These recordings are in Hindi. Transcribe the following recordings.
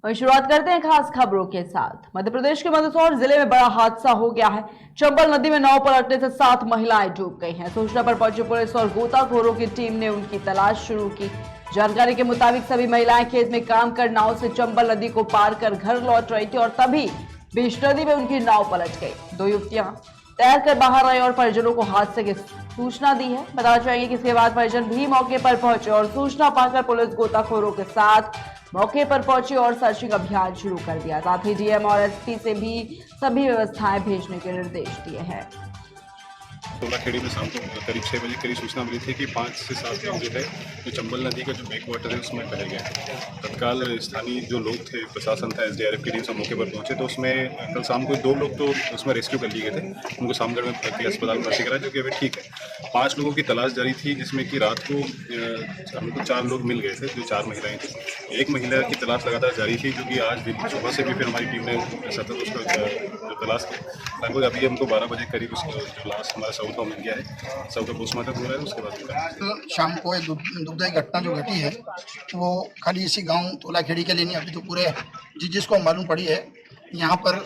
और शुरुआत करते हैं खास खबरों के साथ। मध्य प्रदेश के मंदसौर जिले में बड़ा हादसा हो गया है। चंबल नदी में नाव पलटने से 7 महिलाएं डूब गई हैं। सूचना पर पहुंची पुलिस और गोताखोरों की टीम ने उनकी तलाश शुरू की। जानकारी के मुताबिक सभी महिलाएं खेत में काम कर नाव से चंबल नदी को पार कर घर लौट रही थी और तभी बीच नदी में उनकी नाव पलट गई। 2 युवतियां तैर कर बाहर आई और परिजनों को हादसे की सूचना दी है। बताना चाहिए कि इसके बाद परिजन भी मौके पर पहुंचे और सूचना पाकर पुलिस गोताखोरों के साथ मौके पर पहुंची और सर्चिंग अभियान शुरू कर दिया। साथ ही डीएम और एसपी से भी सभी व्यवस्थाएं भेजने के निर्देश दिए हैं। तोलाखेड़ी में शाम को करीब 6 बजे करीब सूचना मिली थी कि 5 से 7 लोग जो है जो चंबल नदी का जो बैक वाटर है उसमें बह गए। तत्काल स्थानीय जो लोग थे, प्रशासन था, एसडीआरएफ की टीम सब मौके पर पहुंचे तो उसमें कल शाम को 2 लोग तो उसमें रेस्क्यू कर लिए गए थे। उनको सामगढ़ में भर्ती अस्पताल में भर्ती कराया जो कि अभी ठीक है। 5 लोगों की तलाश जारी थी जिसमें कि रात को हमको 4 लोग मिल गए थे जो 4 महिलाएं थी। एक महिला की तलाश लगातार जारी थी जो कि आज दिन सुबह से भी फिर हमारी टीम ने सतत उसका तलाश की। लगभग अभी हमको 12 बजे करीब उसका जो लास्ट हमारा साउथ का मिल गया है, साउथ का पोस्टमार्टम हो रहा है। उसके बाद शाम को एक दुखदायी घटना जो घटी है वो खाली इसी गांव तोलाखेड़ी के लिए नहीं, अभी तो पूरे जिसको मालूम पड़ी है यहाँ पर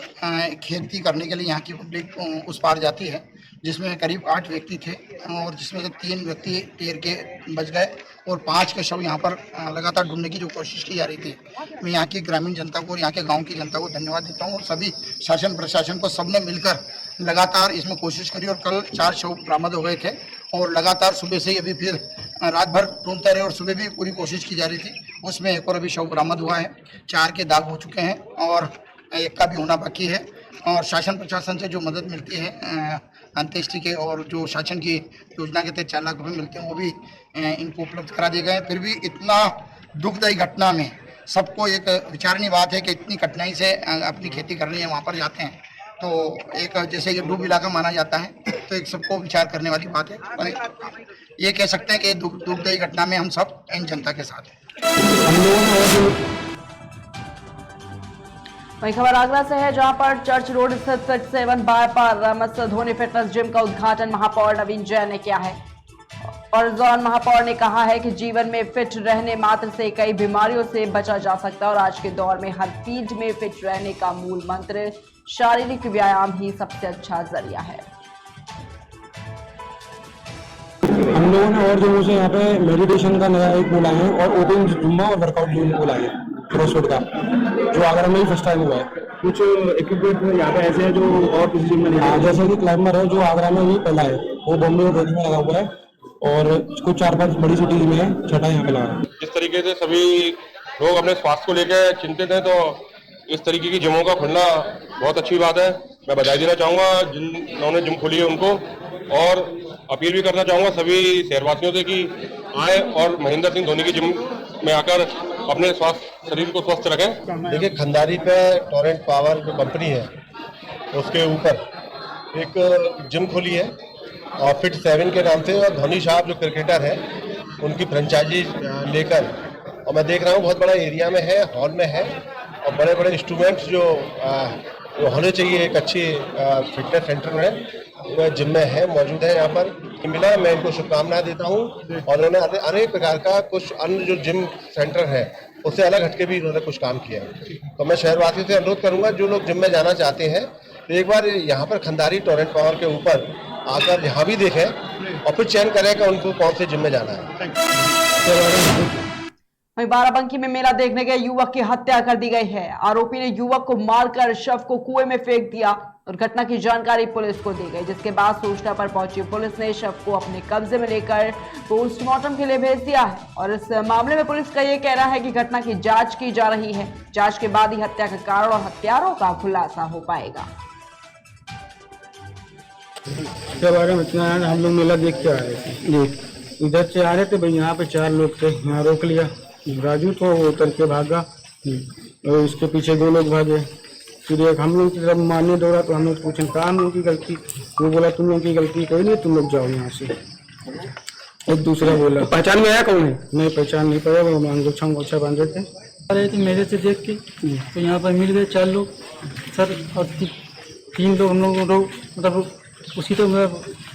खेती करने के लिए यहाँ की पब्लिक उस पार जाती है, जिसमें करीब 8 व्यक्ति थे और जिसमें से 3 व्यक्ति तैर के बच गए और 5 के शव यहाँ पर लगातार ढूंढने की जो कोशिश की जा रही थी। मैं यहाँ की ग्रामीण जनता को और यहाँ के गांव की जनता को धन्यवाद देता हूँ और सभी शासन प्रशासन को सबने मिलकर लगातार इसमें कोशिश करी और कल 4 शव बरामद हो गए थे और लगातार सुबह से ही अभी फिर रात भर ढूंढते रहे और सुबह भी पूरी कोशिश की जा रही थी। उसमें एक और अभी शव बरामद हुआ है, 4 के दाग हो चुके हैं और 1 का भी होना बाकी है। और शासन प्रशासन से जो मदद मिलती है अंत्येष्टि के और जो शासन की योजना के तहत 4 लाख रुपये मिलते हैं वो भी इनको उपलब्ध करा दिए गए। फिर भी इतना दुखदायी घटना में सबको एक विचारणीय बात है कि इतनी कठिनाई से अपनी खेती करनी है, वहाँ पर जाते हैं तो एक जैसे ये डूब इलाका माना जाता है तो एक सबको विचार करने वाली बात है। और ये कह सकते हैं कि दुखदायी घटना में हम सब इन जनता के साथ हैं। वही खबर आगरा से है जहां पर चर्च रोड स्थित 7 बार पर MS धोनी फिटनेस जिम का उद्घाटन महापौर नवीन जैन ने किया है। और इस दौरान महापौर ने कहा है कि जीवन में फिट रहने मात्र से कई बीमारियों से बचा जा सकता है और आज के दौर में हर फील्ड में फिट रहने का मूल मंत्र शारीरिक व्यायाम ही सबसे अच्छा जरिया है। हम लोगों ने और जो यहाँ पे मेडिटेशन का नया एक बोला है और ओपन जुम्मा और वर्कआउट बोला है क्रॉसफिट का, जो आगरा में ही फर्स्ट टाइम हुआ है। कुछ इक्विपमेंट यहाँ पे ऐसे है जो और किसी जिम में नहीं है, जैसे कि क्लाइंबर है जो आगरा में ही पहला है, वो बॉम्बे और दिल्ली में लगा हुआ है और कुछ 4-5 बड़ी सिटीज में है, 6ठा यहाँ पे लगा है। जिस तरीके से सभी लोग अपने स्वास्थ्य को लेकर चिंतित हैं तो इस तरीके की जिमों का खुलना बहुत अच्छी बात है। मैं बधाई देना चाहूँगा जिन्होंने जिम खोली है उनको और अपील भी करना चाहूँगा सभी शहरवासियों से कि आए और महेंद्र सिंह धोनी की जिम में आकर अपने स्वास्थ्य शरीर को स्वस्थ रखें। देखिए, खंडारी पे टोरेंट पावर जो कंपनी है उसके ऊपर एक जिम खोली है और फिट 7 के नाम से, और धोनी साहब जो क्रिकेटर है उनकी फ्रेंचाइजी लेकर, और मैं देख रहा हूँ बहुत बड़ा एरिया में है, हॉल में है और बड़े बड़े इंस्ट्रूमेंट्स जो होने चाहिए एक अच्छी फिटनेस सेंटर में, वह जिम में है, मौजूद है यहाँ पर मिला। मैं इनको शुभकामनाएं देता हूँ और उन्होंने अनेक प्रकार का कुछ अन्य जो जिम सेंटर है उससे अलग हटके भी इन्होंने कुछ काम किया है। तो मैं शहरवासियों से अनुरोध करूँगा जो लोग जिम में जाना चाहते हैं तो एक बार यहाँ पर खंडारी टोरेंट पावर के ऊपर आकर यहाँ भी देखें और फिर चयन करें कि उनको कौन से जिम में जाना है। वहीं बाराबंकी में मेला देखने गए युवक की हत्या कर दी गई है। आरोपी ने युवक को मारकर शव को कुएं में फेंक दिया और घटना की जानकारी पुलिस को दी गई, जिसके बाद सूचना पर पहुंची पुलिस ने शव को अपने कब्जे में लेकर पोस्टमार्टम के लिए भेज दिया है। और इस मामले में पुलिस का यह कहना है कि घटना की जांच की जा रही है। जांच के बाद ही हत्या का कारण और हत्यारों का खुलासा हो पाएगा। इसके बारे में इतना है, हम लोग मेला देख के आ रहे थे जी, इधर से आ रहे थे भाई, यहाँ पे 4 लोग थे, यहाँ रोक लिया, राजू तो वो उतर के भागा और उसके पीछे 2 लोग भागे। फिर एक हम लोग की तरफ मारने दौड़ा तो हम लोग पूछे कहाँ हम लोग की गलती, वो बोला तुम लोग की गलती कोई नहीं, तुम लोग जाओ यहाँ से। एक दूसरा बोला तो पहचान में आया कौन है, नहीं पहचान नहीं पाया, वो अंगोछा अंगोछा बांधे थे। अरे तो मेरे से देख के तो यहाँ पर मिल गए 4 लोग सर और 3 लोग हम लोग मतलब उसी तो मैं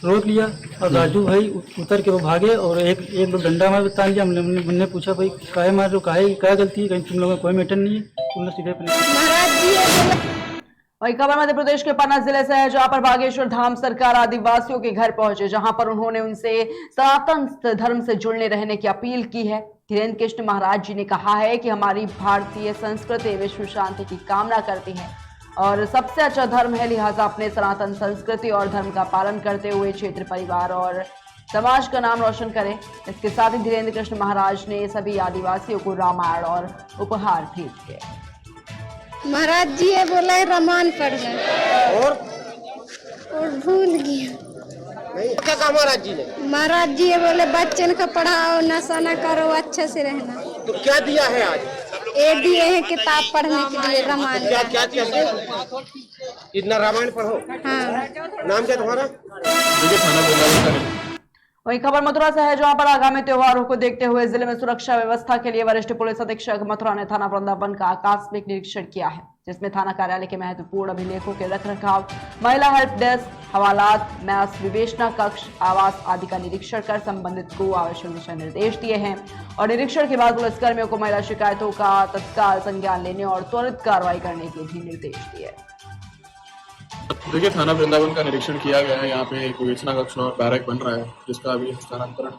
रोक लिया और राजू भाई उतर के वो भागे और एक लोग डंडा मार तान दिया। हमने पूछा भाई काहे मार रहे हो, काहे क्या गलती है, कहीं तुम लोगों में कोई मैटर नहीं है। उन्हें सीधे अपने वही खबर मध्य प्रदेश के पन्ना जिले से है, जहां पर बागेश्वर धाम सरकार आदिवासियों के घर पहुंचे, जहां पर उन्होंने उनसे सनातन धर्म से जुड़ने रहने की अपील की है। धीरेन्द्र कृष्ण महाराज जी ने कहा है कि हमारी भारतीय संस्कृति विश्व शांति की कामना करती है और सबसे अच्छा धर्म है, लिहाजा अपने सनातन संस्कृति और धर्म का पालन करते हुए क्षेत्र, परिवार और समाज का नाम रोशन करें। इसके साथ ही धीरेन्द्र कृष्ण महाराज ने सभी आदिवासियों को रामायण और उपहार भेंट किए। महाराज जी ये बोला है रामायण पढ़ना और भूल गया। क्या कहा महाराज जी ने? महाराज जी ये बोले बच्चन को पढ़ाओ, नशा न करो, अच्छे से रहना। तो क्या दिया है आज? ये दिए हैं किताब पढ़ने के लिए रामायण। क्या क्या चाहिए? इतना रामायण पढ़ो। हाँ। नाम क्या तुम्हारा? वहीं खबर मथुरा से है, जहां पर आगामी त्योहारों को देखते हुए जिले में सुरक्षा व्यवस्था के लिए वरिष्ठ पुलिस अधीक्षक मथुरा ने थाना वृंदावन का आकस्मिक निरीक्षण किया है, जिसमें थाना कार्यालय के महत्वपूर्ण अभिलेखों के रखरखाव, महिला हेल्प डेस्क, हवालात, मैस विवेचना कक्ष, आवास आदि का निरीक्षण कर संबंधित को आवश्यक दिशा निर्देश दिए हैं और निरीक्षण के बाद पुलिसकर्मियों को महिला शिकायतों का तत्काल संज्ञान लेने और त्वरित कार्रवाई करने के भी निर्देश दिए। देखिए, थाना वृंदावन का निरीक्षण किया गया है। यहाँ पे एक विवेचना कक्ष और बैरक बन रहा है, जिसका अभी हस्तांतरण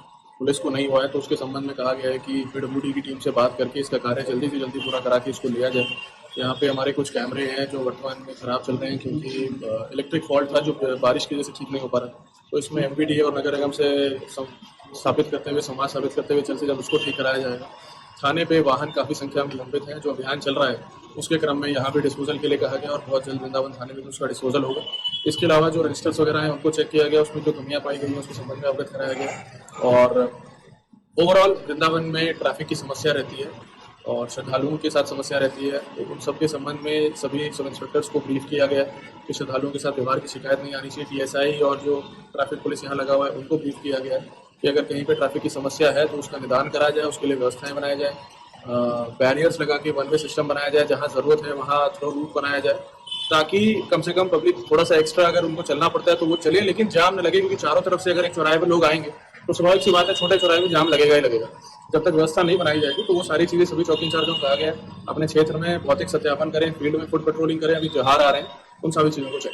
पुलिस को नहीं हुआ है, तो उसके संबंध में कहा गया है कि पीडब्ल्यूडी की टीम से बात करके इसका कार्य जल्दी से जल्दी पूरा करा के इसको लिया जाए। यहाँ पे हमारे कुछ कैमरे हैं जो वर्तमान में खराब चल रहे हैं, क्योंकि इलेक्ट्रिक फॉल्ट था जो बारिश की वजह से ठीक नहीं हो पा रहा, तो इसमें एमपीडीए और नगर निगम से स्थापित करते हुए, संवाद स्थापित करते हुए जल्द से जल्द उसको ठीक कराया जाएगा। थाने पे वाहन काफ़ी संख्या में लंबित हैं, जो अभियान चल रहा है उसके क्रम में यहाँ पे डिस्पोजल के लिए कहा गया और बहुत जल्द वृंदावन थाने में उसका डिस्पोजल होगा। इसके अलावा जो रजिस्टर्स वगैरह हैं उनको चेक किया गया, उसमें जो कमियाँ पाई गई हैं उसके संबंध में अवगत कराया गया। और ओवरऑल वृंदावन में ट्रैफिक की समस्या रहती है और श्रद्धालुओं के साथ समस्या रहती है, तो उन सबके संबंध में सभी सब इंस्पेक्टर्स को ब्रीफ किया गया कि श्रद्धालुओं के साथ व्यवहार की शिकायत नहीं आनी चाहिए। टीएसआई और जो ट्रैफिक पुलिस यहाँ लगा हुआ है उनको ब्रीफ किया गया है कि अगर कहीं पर ट्रैफिक की समस्या है तो उसका निदान कराया जाए, उसके लिए व्यवस्थाएं बनाया जाए, बैरियर्स लगा के वन वे सिस्टम बनाया जाए, जहाँ ज़रूरत है वहाँ थ्रो रूट बनाया जाए, ताकि कम से कम पब्लिक थोड़ा सा एक्स्ट्रा अगर उनको चलना पड़ता है तो वो चले, लेकिन जाम न लगे, क्योंकि चारों तरफ से अगर एक चौराहे पर लोग आएंगे तो स्वाभाविक सी बात है छोटे चौराहे में जाम लगेगा ही लगेगा। जब तक व्यवस्था नहीं बनाई जाएगी तो वो सारी चीज़ें सभी चौकी इंचार्जों को कहा गया है अपने क्षेत्र में भौतिक सत्यापन करें, फील्ड में फुट पेट्रोलिंग करें, अभी त्योहार आ रहे हैं, उन सभी चीज़ों को चेक।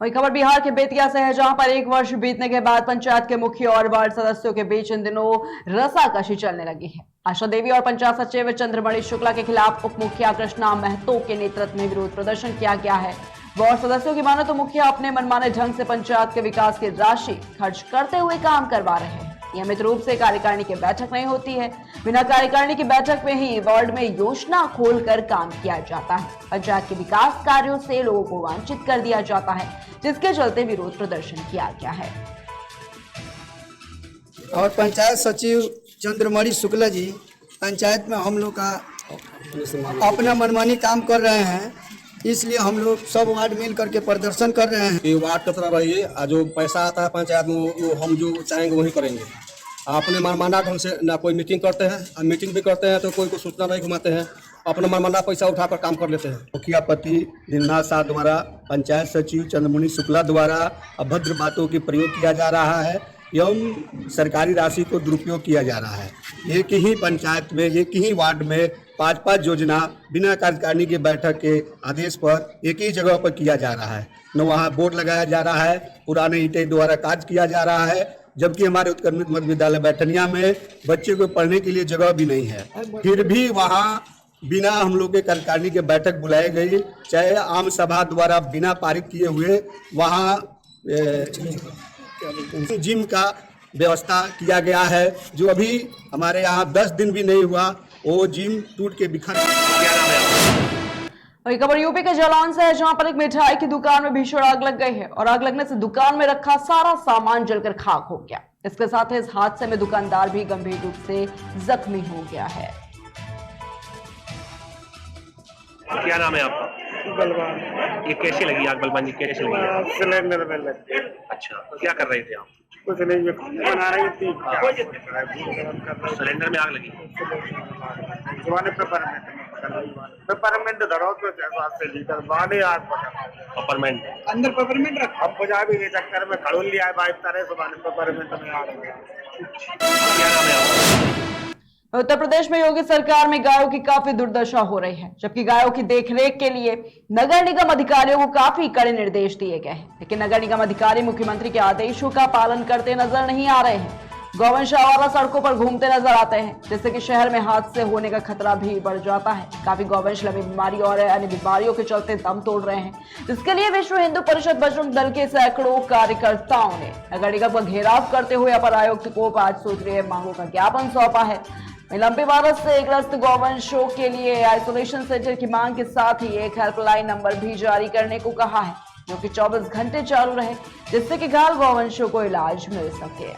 वही खबर बिहार के बेतिया से है, जहां पर 1 वर्ष बीतने के बाद पंचायत के मुखिया और वार्ड सदस्यों के बीच इन दिनों रसाकशी चलने लगी है। आशा देवी और पंचायत सचिव चंद्रमणि शुक्ला के खिलाफ उप मुखिया कृष्णा महतो के नेतृत्व में विरोध प्रदर्शन किया गया है। वार्ड सदस्यों की माने तो मुखिया अपने मनमाने ढंग से पंचायत के विकास की राशि खर्च करते हुए काम करवा रहे हैं। नियमित रूप से कार्यकारिणी की बैठक नहीं होती है, बिना कार्यकारिणी की बैठक में ही वार्ड में योजना खोलकर काम किया जाता है। पंचायत के विकास कार्यों से लोगों को वंचित कर दिया जाता है, जिसके चलते विरोध प्रदर्शन किया गया है। और पंचायत सचिव चंद्रमणि शुक्ला जी पंचायत में हम लोग का अपना मनमानी काम कर रहे हैं, इसलिए हम लोग सब वार्ड मिल करके प्रदर्शन कर रहे हैं। ये वार्ड कतरा रहिए, जो पैसा आता है पंचायत में वो हम जो चाहेंगे वही करेंगे। अपने मनमाना ढंग से ना कोई मीटिंग करते हैं, मीटिंग भी करते हैं तो कोई को सूचना नहीं घुमाते हैं, अपना मनमाना पैसा उठाकर काम कर लेते हैं। मुखिया पति दिलनाथ शाह द्वारा पंचायत सचिव चंद्रमणि शुक्ला द्वारा अभद्र बातों के प्रयोग किया जा रहा है एवं सरकारी राशि को दुरुपयोग किया जा रहा है। एक ही पंचायत में, एक ही वार्ड में 5-5 योजना बिना कार्यकारिणी की बैठक के आदेश पर एक ही जगह पर किया जा रहा है। न वहाँ बोर्ड लगाया जा रहा है, पुराने ईंटें द्वारा कार्य किया जा रहा है, जबकि हमारे उत्क्रमित मध्य विद्यालय बैठनिया में बच्चे को पढ़ने के लिए जगह भी नहीं है। फिर भी वहाँ बिना हम लोग के कार्यकारिणी के बैठक बुलाई गई, चाहे आम सभा द्वारा बिना पारित किए हुए वहाँ जिम का व्यवस्था किया गया है, जो अभी हमारे यहाँ 10 दिन भी नहीं हुआ, वो जिम टूट के बिखर। वही खबर यूपी के जालौन से है, जहां पर एक मिठाई की दुकान में भीषण आग लग गई है और आग लगने से दुकान में रखा सारा सामान जलकर खाक हो गया। इसके साथ ही इस हादसे में दुकानदार भी गंभीर रूप से जख्मी हो गया है। क्या नाम है आपका? बलवान। ये कैसे लगी आग? बलवान जी कैसे लगी? सिलेंडर में लगी। अच्छा, क्या कर रहे थे आप? कुछ नहीं, बना रही थी। सिलेंडर में आग लगी? पेपरमेंट धरो तो 7 लीटर बाढ़े आग पकड़ा। पेपरमेंट अंदर पेपरमेंट रखा, अब पंजाबी के चक्कर में खड़ोल लिया है 22 तरह से पेपरमेंट में आग लगा। क्या नाम है आपका? उत्तर प्रदेश में योगी सरकार में गायों की काफी दुर्दशा हो रही है, जबकि गायों की देखरेख के लिए नगर निगम अधिकारियों को काफी कड़े निर्देश दिए गए हैं, लेकिन नगर निगम अधिकारी मुख्यमंत्री के आदेशों का पालन करते नजर नहीं आ रहे हैं। गौवंश आवारा सड़कों पर घूमते नजर आते हैं, जिससे कि शहर में हादसे होने का खतरा भी बढ़ जाता है। काफी गौवंश लंबी बीमारी और अन्य बीमारियों के चलते दम तोड़ रहे हैं, जिसके लिए विश्व हिंदू परिषद बजरंग दल के सैकड़ों कार्यकर्ताओं ने नगर निगम का घेराव करते हुए अपर आयुक्त को 5 सूत्रीय मांगों का ज्ञापन सौंपा है। लंबे वायरस से ग्रस्त गौवंशों के लिए आइसोलेशन सेंटर की मांग के साथ ही एक हेल्पलाइन नंबर भी जारी करने को कहा है, जो कि 24 घंटे चालू रहे, जिससे कि घायल गौवंशों को इलाज मिल सके।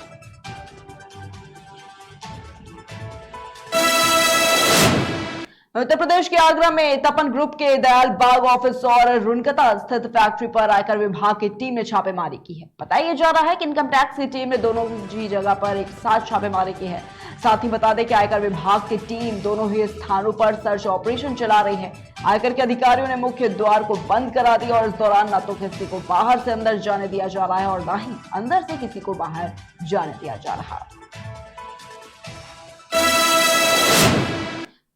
उत्तर प्रदेश के आगरा में तपन ग्रुप के दयाल बाग ऑफिस और रुनकता स्थित फैक्ट्री पर आयकर विभाग की टीम ने छापेमारी की है। बताया जा रहा है कि इनकम टैक्स की टीम ने दोनों ही जगह पर एक साथ छापेमारी की है। साथ ही बता दें कि आयकर विभाग की टीम दोनों ही स्थानों पर सर्च ऑपरेशन चला रही है। आयकर के अधिकारियों ने मुख्य द्वार को बंद करा दिया और इस दौरान न तो किसी को बाहर से अंदर जाने दिया जा रहा है और न ही अंदर से किसी को बाहर जाने दिया जा रहा है।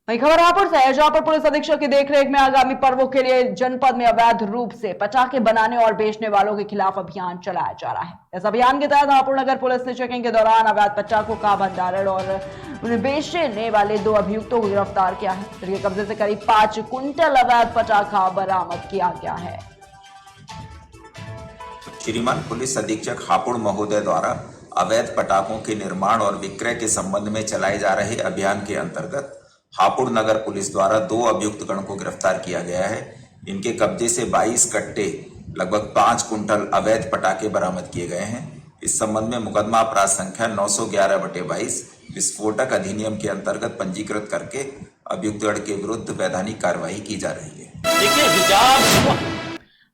वहीं खबर रायपुर से है, जहां पर पुलिस अधीक्षक की देखरेख में आगामी पर्वों के लिए जनपद में अवैध रूप से पटाखे बनाने और बेचने वालों के खिलाफ अभियान चलाया जा रहा है। इस अभियान के तहत रायपुर नगर पुलिस ने चेकिंग के दौरान अवैध पटाखों का भंडारण और उन्हें बेचने वाले 2 अभियुक्तों को गिरफ्तार किया है। जिनके कब्जे से करीब 5 कुंटल अवैध पटाखा बरामद किया गया है। श्रीमान पुलिस अधीक्षक हापुड़ महोदय द्वारा अवैध पटाखों के निर्माण और विक्रय के संबंध में चलाए जा रहे अभियान के अंतर्गत हापुड़ नगर पुलिस द्वारा 2 अभियुक्त गण को गिरफ्तार किया गया है। इनके कब्जे से 22 कट्टे लगभग 5 कुंटल अवैध पटाखे बरामद किए गए हैं। इस संबंध में मुकदमा अपराध संख्या 911/22 विस्फोटक अधिनियम के अंतर्गत पंजीकृत करके अभियुक्त गण के विरुद्ध वैधानिक कार्रवाई की जा रही है।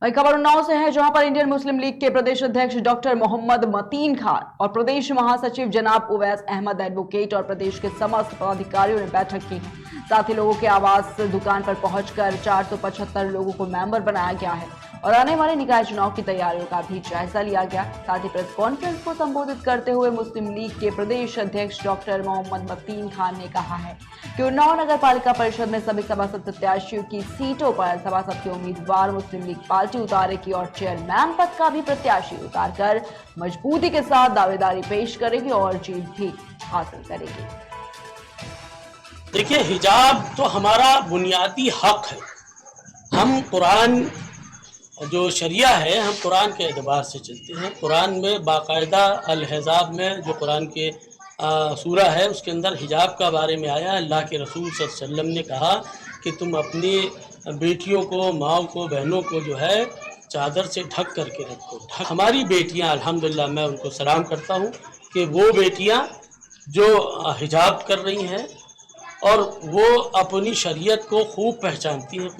वही खबर उन्नाव से है, जहां पर इंडियन मुस्लिम लीग के प्रदेश अध्यक्ष डॉक्टर मोहम्मद मतीन खान और प्रदेश महासचिव जनाब उवैस अहमद एडवोकेट और प्रदेश के समस्त पदाधिकारियों ने बैठक की है। साथ ही लोगों के आवास दुकान पर पहुंचकर 475 लोगों को मेंबर बनाया गया है और आने वाले निकाय चुनाव की तैयारियों का भी जायजा लिया गया। साथ ही प्रेस कॉन्फ्रेंस को संबोधित करते हुए मुस्लिम लीग के प्रदेश अध्यक्ष डॉक्टर मोहम्मद मतीन खान ने कहा है कि उन्नाव नगर पालिका परिषद में सभी सभासद प्रत्याशियों की सीटों पर सभासद के उम्मीदवार मुस्लिम लीग पार्टी उतारेगी और चेयरमैन पद का भी प्रत्याशी उतारकर मजबूती के साथ दावेदारी पेश करेगी और जीत भी हासिल करेगी। देखिए, हिजाब तो हमारा बुनियादी हक है। हम कुरान जो शरिया है, हम कुरान के एतबार से चलते हैं। कुरान में बाकायदा अल-हिजाब में जो कुरान के सूरा है उसके अंदर हिजाब का बारे में आया। अल्लाह के रसूल सल्लल्लाहु अलैहि वसल्लम ने कहा कि तुम अपनी बेटियों को, माओ को, बहनों को जो है चादर से ढक करके रखो। हमारी बेटियां अल्हम्दुलिल्लाह, मैं उनको सलाम करता हूं कि वो बेटियां जो हिजाब कर रही हैं और वो अपनी शरीयत को खूब पहचानती हैं।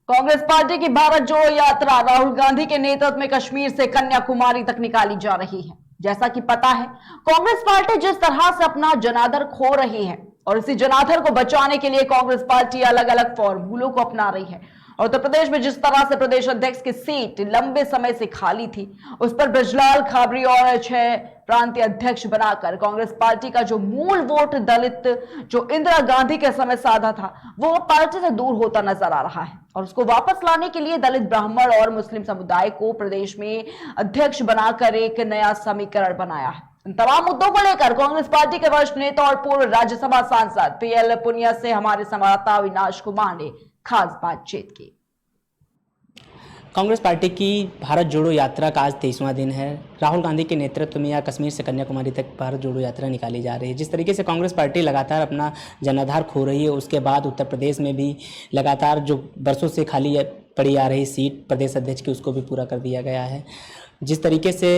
कांग्रेस पार्टी की भारत जोड़ो यात्रा राहुल गांधी के नेतृत्व में कश्मीर से कन्याकुमारी तक निकाली जा रही है। जैसा कि पता है, कांग्रेस पार्टी जिस तरह से अपना जनाधार खो रही है और इसी जनाधार को बचाने के लिए कांग्रेस पार्टी अलग अलग फॉर्मूलों को अपना रही है। और उत्तर प्रदेश में जिस तरह से प्रदेश अध्यक्ष की सीट लंबे समय से खाली थी, उस पर ब्रजलाल खाबरी और 6 प्रांतीय अध्यक्ष बनाकर कांग्रेस पार्टी का जो मूल वोट दलित जो इंदिरा गांधी के समय साधा था, वो पार्टी से दूर होता नजर आ रहा है और उसको वापस लाने के लिए दलित, ब्राह्मण और मुस्लिम समुदाय को प्रदेश में अध्यक्ष बनाकर एक नया समीकरण बनाया है। इन तमाम मुद्दों को लेकर कांग्रेस पार्टी के वरिष्ठ नेता और पूर्व राज्यसभा सांसद PL पुनिया से हमारे संवाददाता अविनाश कुमार ने खास बातचीत की। कांग्रेस पार्टी की भारत जोड़ो यात्रा का आज 23वां दिन है। राहुल गांधी के नेतृत्व में यहाँ कश्मीर से कन्याकुमारी तक भारत जोड़ो यात्रा निकाली जा रही है। जिस तरीके से कांग्रेस पार्टी लगातार अपना जनाधार खो रही है, उसके बाद उत्तर प्रदेश में भी लगातार जो बरसों से खाली पड़ी आ रही सीट प्रदेश अध्यक्ष की, उसको भी पूरा कर दिया गया है। जिस तरीके से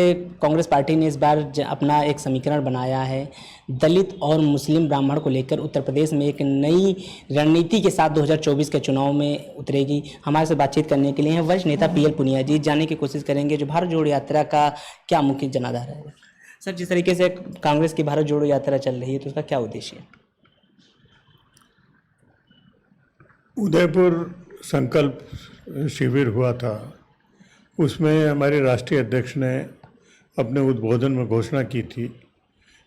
कांग्रेस पार्टी ने इस बार अपना एक समीकरण बनाया है, दलित और मुस्लिम ब्राह्मण को लेकर उत्तर प्रदेश में एक नई रणनीति के साथ 2024 के चुनाव में उतरेगी। हमारे से बातचीत करने के लिए हैं वरिष्ठ नेता PL पुनिया जी। जानने की कोशिश करेंगे जो भारत जोड़ो यात्रा का क्या मुख्य जनाधार है। सर, जिस तरीके से कांग्रेस की भारत जोड़ो यात्रा चल रही है, तो उसका क्या उद्देश्य है? उदयपुर संकल्प शिविर हुआ था, उसमें हमारे राष्ट्रीय अध्यक्ष ने अपने उद्बोधन में घोषणा की थी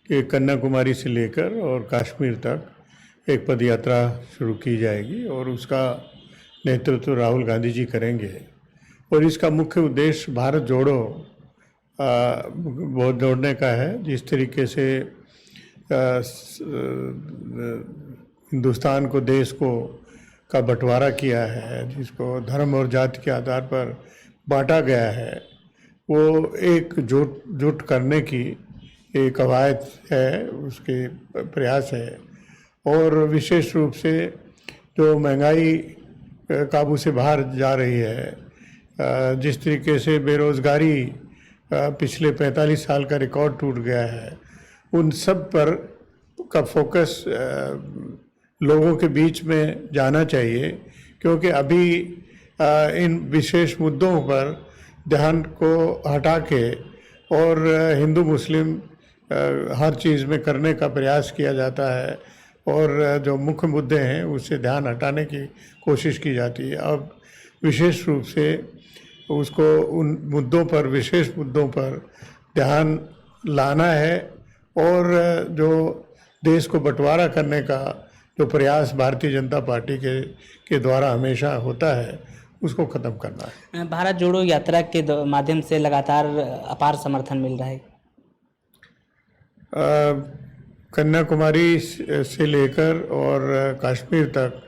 कि कन्याकुमारी से लेकर और कश्मीर तक एक पद यात्रा शुरू की जाएगी और उसका नेतृत्व राहुल गांधी जी करेंगे। और इसका मुख्य उद्देश्य भारत जोड़ो बहुत जोड़ने का है। जिस तरीके से हिंदुस्तान को, देश को का बंटवारा किया है, जिसको धर्म और जाति के आधार पर बांटा गया है, वो एक जुट करने की एक कवायद है, उसके प्रयास है। और विशेष रूप से जो महंगाई काबू से बाहर जा रही है, जिस तरीके से बेरोज़गारी पिछले 45 साल का रिकॉर्ड टूट गया है, उन सब पर का फोकस लोगों के बीच में जाना चाहिए, क्योंकि अभी इन विशेष मुद्दों पर ध्यान को हटा के और हिंदू मुस्लिम हर चीज़ में करने का प्रयास किया जाता है और जो मुख्य मुद्दे हैं उससे ध्यान हटाने की कोशिश की जाती है। अब विशेष रूप से उसको उन मुद्दों पर, विशेष मुद्दों पर ध्यान लाना है और जो देश को बंटवारा करने का जो प्रयास भारतीय जनता पार्टी के द्वारा हमेशा होता है, उसको ख़त्म करना है। भारत जोड़ो यात्रा के माध्यम से लगातार अपार समर्थन मिल रहा है। कन्याकुमारी से लेकर और कश्मीर तक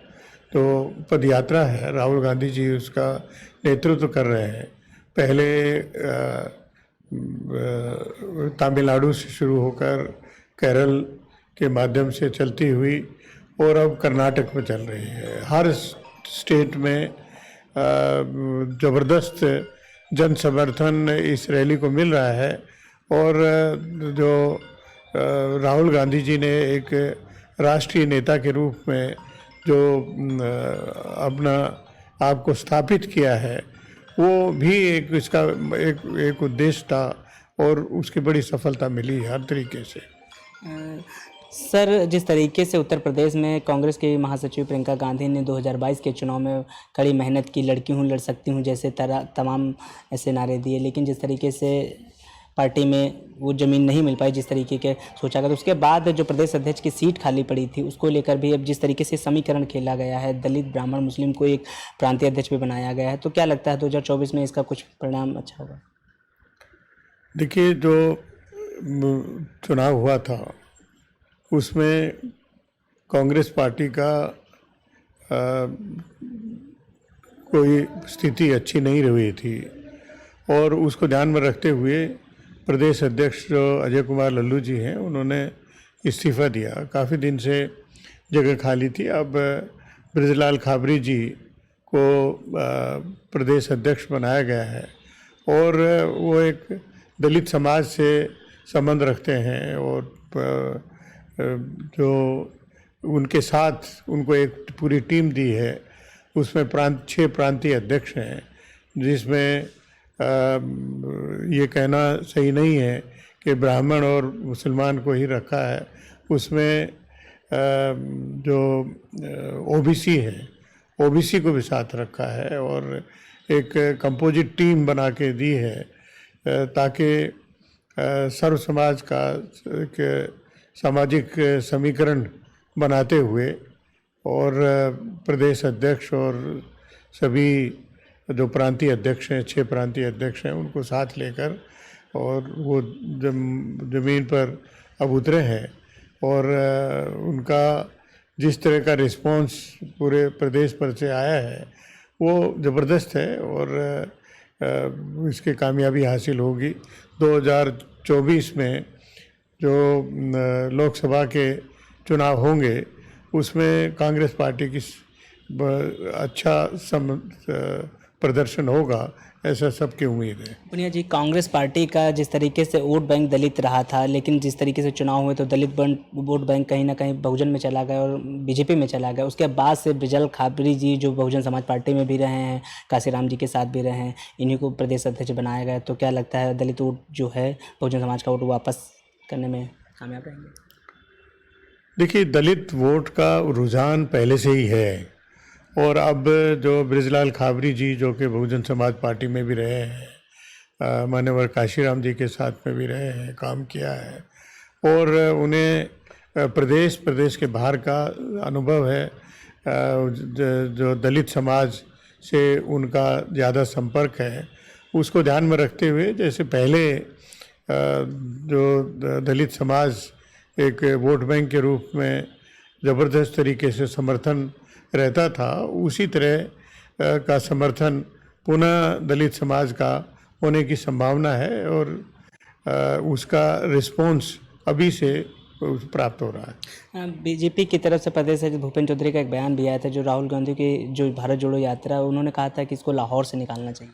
तो पद यात्रा है, राहुल गांधी जी उसका नेतृत्व कर रहे हैं। पहले तमिलनाडु से शुरू होकर केरल के माध्यम से चलती हुई और अब कर्नाटक में चल रही है। हर स्टेट में ज़बरदस्त जन समर्थन इस रैली को मिल रहा है और जो राहुल गांधी जी ने एक राष्ट्रीय नेता के रूप में जो अपना आप को स्थापित किया है, वो भी एक इसका एक उद्देश्य था और उसकी बड़ी सफलता मिली हर तरीके से। सर, जिस तरीके से उत्तर प्रदेश में कांग्रेस के महासचिव प्रियंका गांधी ने 2022 के चुनाव में कड़ी मेहनत की, लड़की हूँ लड़ सकती हूँ जैसे तमाम ऐसे नारे दिए, लेकिन जिस तरीके से पार्टी में वो ज़मीन नहीं मिल पाई जिस तरीके के सोचा गया, तो उसके बाद जो प्रदेश अध्यक्ष की सीट खाली पड़ी थी उसको लेकर भी अब जिस तरीके से समीकरण खेला गया है, दलित, ब्राह्मण, मुस्लिम को एक प्रांतीय अध्यक्ष भी बनाया गया है, तो क्या लगता है 2024 में इसका कुछ परिणाम अच्छा होगा? देखिए, जो चुनाव हुआ था उसमें कांग्रेस पार्टी का कोई स्थिति अच्छी नहीं रही थी और उसको ध्यान में रखते हुए प्रदेश अध्यक्ष जो अजय कुमार लल्लू जी हैं, उन्होंने इस्तीफ़ा दिया। काफ़ी दिन से जगह खाली थी। अब ब्रजलाल खाबरी जी को प्रदेश अध्यक्ष बनाया गया है और वो एक दलित समाज से संबंध रखते हैं और जो उनके साथ उनको एक पूरी टीम दी है, उसमें 6 प्रांतीय अध्यक्ष हैं, जिसमें ये कहना सही नहीं है कि ब्राह्मण और मुसलमान को ही रखा है। उसमें जो ओबीसी है, ओबीसी को भी साथ रखा है और एक कंपोजिट टीम बना के दी है ताकि सर्व समाज का सामाजिक समीकरण बनाते हुए और प्रदेश अध्यक्ष और सभी जो प्रांतीय अध्यक्ष हैं, 6 प्रांतीय अध्यक्ष हैं, उनको साथ लेकर और वो ज़मीन पर अब उतरे हैं और उनका जिस तरह का रिस्पांस पूरे प्रदेश पर से आया है वो ज़बरदस्त है और इसकी कामयाबी हासिल होगी। 2024 में जो लोकसभा के चुनाव होंगे उसमें कांग्रेस पार्टी की अच्छा प्रदर्शन होगा, ऐसा सबकी उम्मीद है। पुनिया जी, कांग्रेस पार्टी का जिस तरीके से वोट बैंक दलित रहा था, लेकिन जिस तरीके से चुनाव हुए तो दलित वोट बैंक कहीं ना कहीं बहुजन में चला गया और बीजेपी में चला गया। उसके बाद से ब्रजलाल खाबरी जी जो बहुजन समाज पार्टी में भी रहे हैं, काशीराम जी के साथ भी रहे हैं, इन्हीं को प्रदेश अध्यक्ष बनाया गया। तो क्या लगता है दलित वोट जो है, बहुजन समाज का वोट वापस करने में कामयाब रहेंगे? देखिए, दलित वोट का रुझान पहले से ही है और अब जो ब्रजलाल खाबरी जी जो कि बहुजन समाज पार्टी में भी रहे हैं, मान्यवर काशीराम जी के साथ में भी रहे हैं, काम किया है और उन्हें प्रदेश के बाहर का अनुभव है। जो दलित समाज से उनका ज़्यादा संपर्क है, उसको ध्यान में रखते हुए जैसे पहले जो दलित समाज एक वोट बैंक के रूप में ज़बरदस्त तरीके से समर्थन रहता था, उसी तरह का समर्थन पुनः दलित समाज का होने की संभावना है और उसका रिस्पॉन्स अभी से प्राप्त हो रहा है। बीजेपी की तरफ से प्रदेश अध्यक्ष भूपेंद्र चौधरी का एक बयान भी आया था, जो राहुल गांधी की जो भारत जोड़ो यात्रा है, उन्होंने कहा था कि इसको लाहौर से निकालना चाहिए।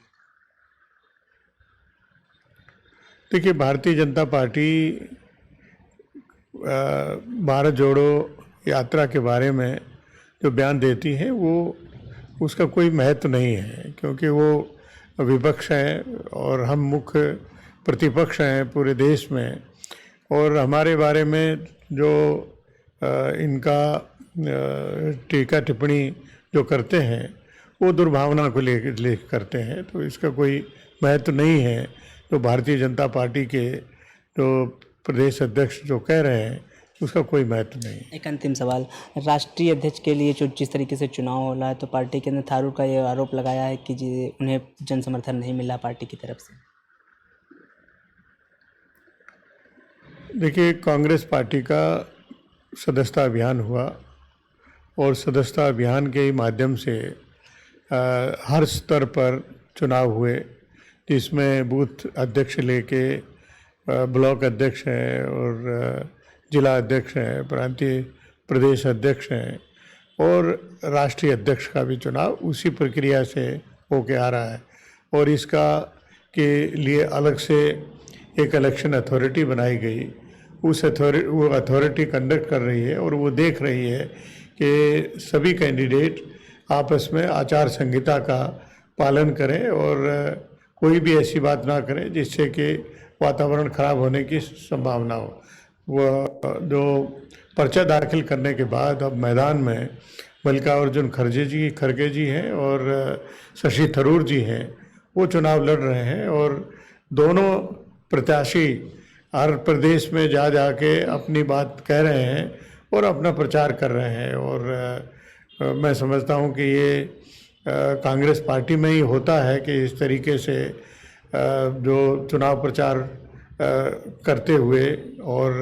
देखिए, भारतीय जनता पार्टी भारत जोड़ो यात्रा के बारे में जो बयान देती है वो उसका कोई महत्व नहीं है, क्योंकि वो विपक्ष है और हम मुख्य प्रतिपक्ष हैं पूरे देश में। और हमारे बारे में जो इनका टीका टिप्पणी जो करते हैं वो दुर्भावना को ले करते हैं, तो इसका कोई महत्व नहीं है। तो भारतीय जनता पार्टी के जो प्रदेश अध्यक्ष जो कह रहे हैं उसका कोई महत्व नहीं। एक अंतिम सवाल, राष्ट्रीय अध्यक्ष के लिए जो जिस तरीके से चुनाव हो रहा है, तो पार्टी के अंदर थारूर का ये आरोप लगाया है कि उन्हें जन समर्थन नहीं मिला पार्टी की तरफ से। देखिए, कांग्रेस पार्टी का सदस्यता अभियान हुआ और सदस्यता अभियान के माध्यम से हर स्तर पर चुनाव हुए, जिसमें बूथ अध्यक्ष लेके ब्लॉक अध्यक्ष हैं और जिला अध्यक्ष हैं, प्रांतीय प्रदेश अध्यक्ष हैं और राष्ट्रीय अध्यक्ष का भी चुनाव उसी प्रक्रिया से होके आ रहा है। और इसका के लिए अलग से एक इलेक्शन अथॉरिटी बनाई गई, वो अथॉरिटी कंडक्ट कर रही है और वो देख रही है कि सभी कैंडिडेट आपस में आचार संहिता का पालन करें और कोई भी ऐसी बात ना करें जिससे कि वातावरण खराब होने की संभावना हो। वो जो पर्चा दाखिल करने के बाद अब मैदान में मल्लिकार्जुन खड़गे जी हैं और शशि थरूर जी हैं, वो चुनाव लड़ रहे हैं और दोनों प्रत्याशी हर प्रदेश में जा के अपनी बात कह रहे हैं और अपना प्रचार कर रहे हैं। और मैं समझता हूं कि ये कांग्रेस पार्टी में ही होता है कि इस तरीके से जो चुनाव प्रचार करते हुए और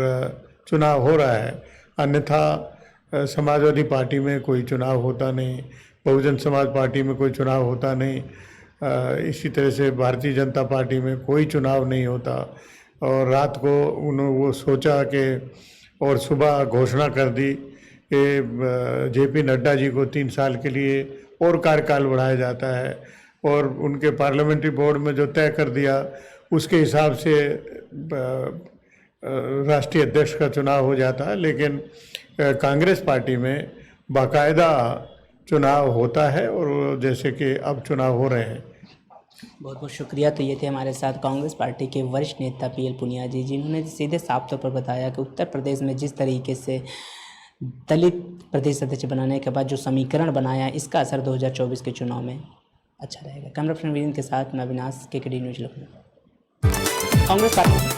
चुनाव हो रहा है। अन्यथा समाजवादी पार्टी में कोई चुनाव होता नहीं, बहुजन समाज पार्टी में कोई चुनाव होता नहीं, इसी तरह से भारतीय जनता पार्टी में कोई चुनाव नहीं होता। और रात को उन्होंने वो सोचा कि और सुबह घोषणा कर दी कि जेपी नड्डा जी को 3 साल के लिए और कार्यकाल बढ़ाया जाता है और उनके पार्लियामेंट्री बोर्ड में जो तय कर दिया उसके हिसाब से राष्ट्रीय अध्यक्ष का चुनाव हो जाता है। लेकिन कांग्रेस पार्टी में बाकायदा चुनाव होता है और जैसे कि अब चुनाव हो रहे हैं। बहुत बहुत शुक्रिया। तो ये थे हमारे साथ कांग्रेस पार्टी के वरिष्ठ नेता पीएल पुनिया जी, जिन्होंने सीधे साफ तौर पर बताया कि उत्तर प्रदेश में जिस तरीके से दलित प्रदेश अध्यक्ष बनाने के बाद जो समीकरण बनाया, इसका असर 2024 के चुनाव में अच्छा रहेगा। कैमरा पर्सन वीरेंद्र के साथ मैं Avinash, KKD news Lucknow. Congress party